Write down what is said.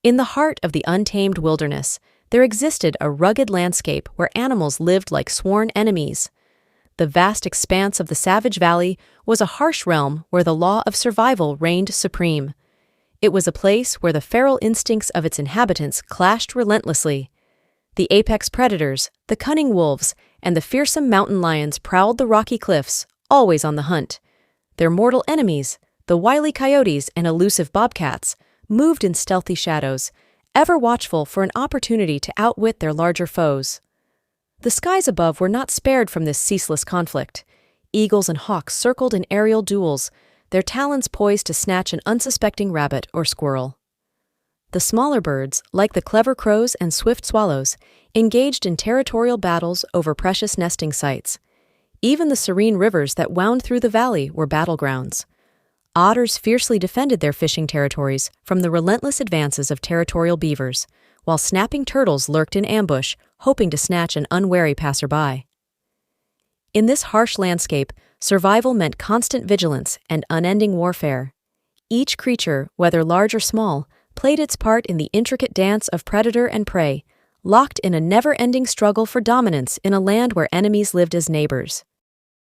In the heart of the untamed wilderness, there existed a rugged landscape where animals lived like sworn enemies. The vast expanse of the savage valley was a harsh realm where the law of survival reigned supreme. It was a place where the feral instincts of its inhabitants clashed relentlessly. The apex predators, the cunning wolves, and the fearsome mountain lions prowled the rocky cliffs, always on the hunt. Their mortal enemies, the wily coyotes and elusive bobcats, moved in stealthy shadows, ever watchful for an opportunity to outwit their larger foes. The skies above were not spared from this ceaseless conflict. Eagles and hawks circled in aerial duels, their talons poised to snatch an unsuspecting rabbit or squirrel. The smaller birds, like the clever crows and swift swallows, engaged in territorial battles over precious nesting sites. Even the serene rivers that wound through the valley were battlegrounds. Otters fiercely defended their fishing territories from the relentless advances of territorial beavers, while snapping turtles lurked in ambush, hoping to snatch an unwary passerby. In this harsh landscape, survival meant constant vigilance and unending warfare. Each creature, whether large or small, played its part in the intricate dance of predator and prey, locked in a never-ending struggle for dominance in a land where enemies lived as neighbors.